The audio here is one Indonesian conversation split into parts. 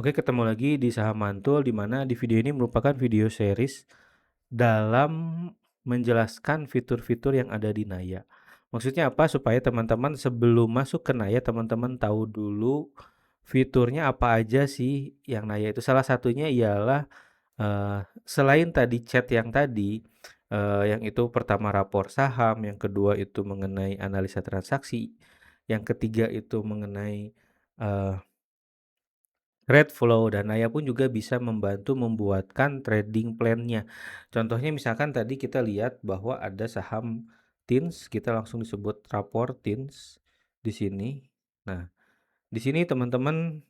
Oke, ketemu lagi di Saham Mantul, di mana di video ini merupakan video series dalam menjelaskan fitur-fitur yang ada di Naya. Maksudnya apa? Supaya teman-teman sebelum masuk ke Naya, teman-teman tahu dulu fiturnya apa aja sih yang Naya itu. Salah satunya ialah selain tadi chat yang tadi, yang itu pertama rapor saham, yang kedua itu mengenai analisa transaksi, yang ketiga itu mengenai eh, Red Flow dan Naya pun juga bisa membantu membuatkan trading plan-nya. Contohnya misalkan tadi kita lihat bahwa ada saham TINS, kita langsung disebut rapor TINS di sini. Nah, di sini teman-teman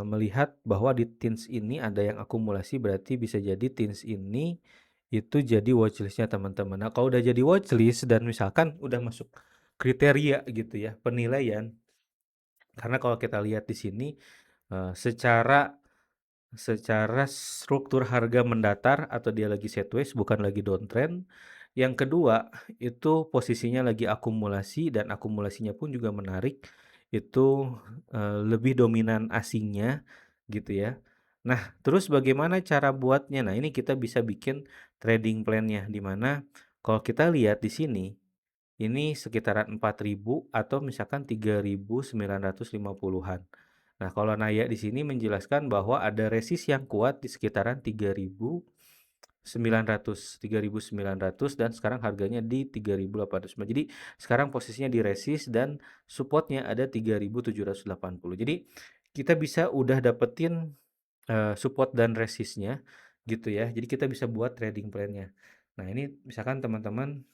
melihat bahwa di TINS ini ada yang akumulasi, berarti bisa jadi TINS ini itu jadi watchlist-nya teman-teman. Nah, kalau udah jadi watchlist dan misalkan udah masuk kriteria gitu ya, penilaian. Karena kalau kita lihat di sini secara struktur harga mendatar atau dia lagi sideways bukan lagi downtrend. Yang kedua, itu posisinya lagi akumulasi dan akumulasinya pun juga menarik. Itu lebih dominan asingnya gitu ya. Nah, terus bagaimana cara buatnya? Nah, ini kita bisa bikin trading plan-nya di mana kalau kita lihat di sini ini sekitaran 4.000 atau misalkan 3.950-an. Nah, kalau Naya di sini menjelaskan bahwa ada resist yang kuat di sekitaran 3.900 dan sekarang harganya di 3.800. Jadi sekarang posisinya di resist dan supportnya ada 3.780. Jadi kita bisa udah dapetin support dan resistnya gitu ya. Jadi kita bisa buat trading plan-nya. Nah, ini misalkan teman-teman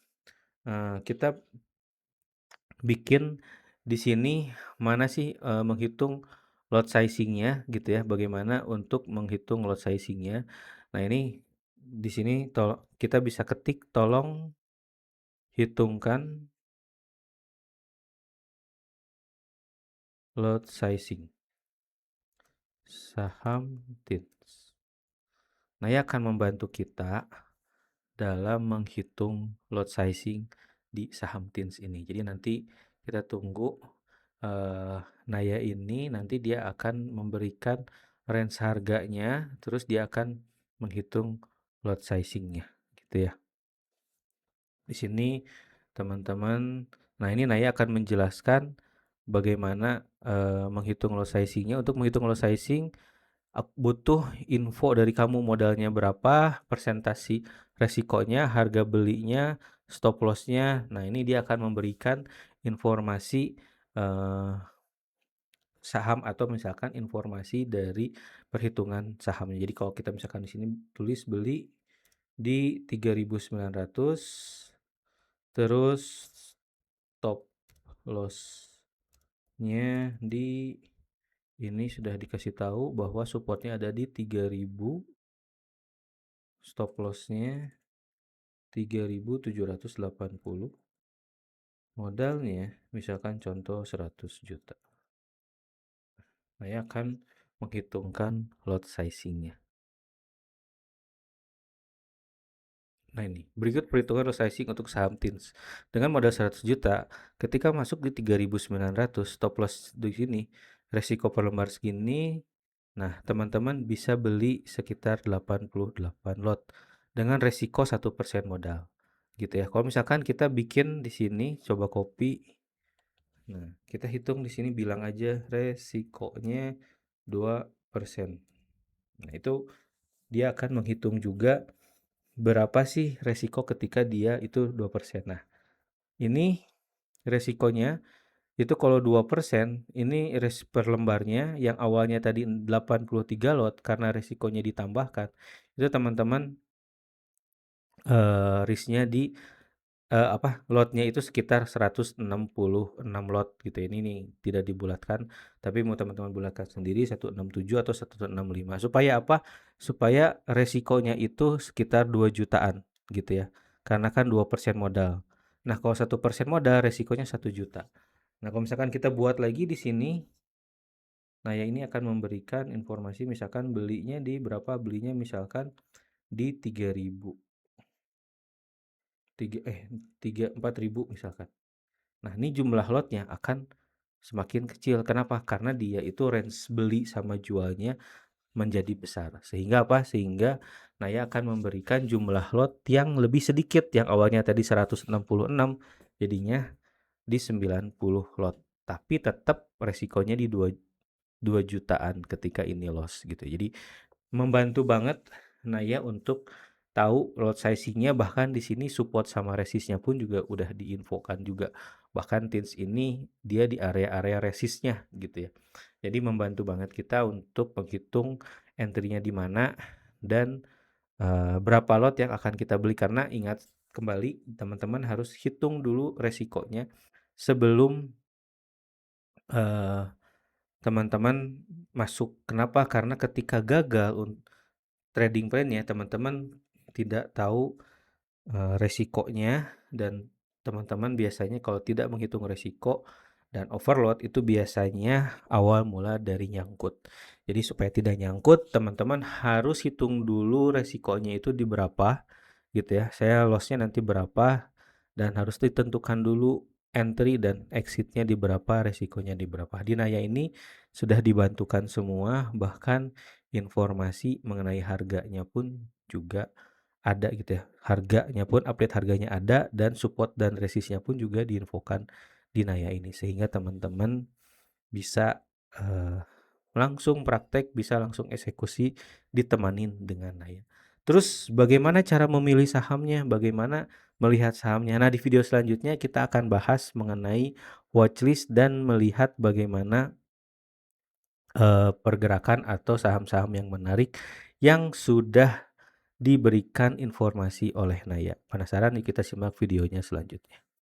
kita bikin di sini mana sih menghitung lot sizing-nya gitu ya, bagaimana untuk menghitung lot sizing-nya. Nah, ini di sini kita bisa ketik tolong hitungkan lot sizing saham TINS. Nah, ia akan membantu kita dalam menghitung lot sizing di saham TINS ini. Jadi nanti kita tunggu Naya ini nanti dia akan memberikan range harganya, terus dia akan menghitung lot sizing-nya gitu ya. Di sini teman-teman, nah ini Naya akan menjelaskan bagaimana menghitung lot sizing-nya. Untuk menghitung lot sizing butuh info dari kamu modalnya berapa, persentasi resikonya, harga belinya, stop loss-nya. Nah, ini dia akan memberikan informasi saham atau misalkan informasi dari perhitungan sahamnya. Jadi kalau kita misalkan di sini tulis beli di 3.900, terus stop loss-nya di ini sudah dikasih tahu bahwa supportnya ada di 3.000, stop loss-nya 3.780, modalnya misalkan contoh 100 juta. Saya akan menghitungkan lot sizing-nya. Nah, ini berikut perhitungan lot sizing untuk saham TINS. Dengan modal 100 juta, ketika masuk di 3.900, stop loss di sini, resiko per lembar segini. Nah, teman-teman bisa beli sekitar 88 lot dengan resiko 1% modal. Gitu ya. Kalau misalkan kita bikin di sini, coba copy. Nah, kita hitung di sini bilang aja resikonya 2%. Nah, itu dia akan menghitung juga berapa sih resiko ketika dia itu 2%. Nah, ini resikonya itu kalau 2%, ini per lembarnya yang awalnya tadi 83 lot karena resikonya ditambahkan. Itu teman-teman risknya di lotnya itu sekitar 166 lot gitu ya. Ini nih tidak dibulatkan, tapi mau teman-teman bulatkan sendiri 167 atau 165. Supaya apa? Supaya resikonya itu sekitar 2 jutaan gitu ya. Karena kan 2% modal. Nah, kalau 1% modal resikonya 1 juta. Nah, kalau misalkan kita buat lagi di sini, nah ya ini akan memberikan informasi misalkan belinya di berapa? Belinya misalkan di 3.000. 4.000 misalkan. Nah, ini jumlah lotnya akan semakin kecil. Kenapa? Karena dia itu range beli sama jualnya menjadi besar. Sehingga apa? Sehingga Naya akan memberikan jumlah lot yang lebih sedikit, yang awalnya tadi 166 jadinya di 90 lot. Tapi tetap resikonya di 2 jutaan ketika ini loss gitu. Jadi membantu banget Naya untuk tahu lot sizing-nya, bahkan di sini support sama resistnya pun juga udah diinfokan juga. Bahkan TINS ini dia di area-area resistnya gitu ya. Jadi membantu banget kita untuk menghitung entry-nya di mana dan berapa lot yang akan kita beli. Karena ingat kembali teman-teman harus hitung dulu resikonya sebelum eee, teman-teman masuk. Kenapa? Karena ketika gagal trading plan-nya, teman-teman tidak tahu resikonya, dan teman-teman biasanya kalau tidak menghitung resiko dan overload itu biasanya awal mula dari nyangkut. Jadi supaya tidak nyangkut, teman-teman harus hitung dulu resikonya itu di berapa gitu ya. Saya loss-nya nanti berapa, dan harus ditentukan dulu entry dan exit-nya di berapa, resikonya di berapa. Di Naya ini sudah dibantukan semua, bahkan informasi mengenai harganya pun juga ada gitu ya. Harganya pun, update harganya ada, dan support dan resistnya pun juga diinfokan di Naya ini. Sehingga teman-teman bisa langsung praktek, bisa langsung eksekusi ditemanin dengan Naya. Terus bagaimana cara memilih sahamnya, bagaimana melihat sahamnya. Nah, di video selanjutnya kita akan bahas mengenai watchlist dan melihat bagaimana pergerakan atau saham-saham yang menarik yang sudah diberikan informasi oleh Naya. Penasaran nih, kita simak videonya selanjutnya.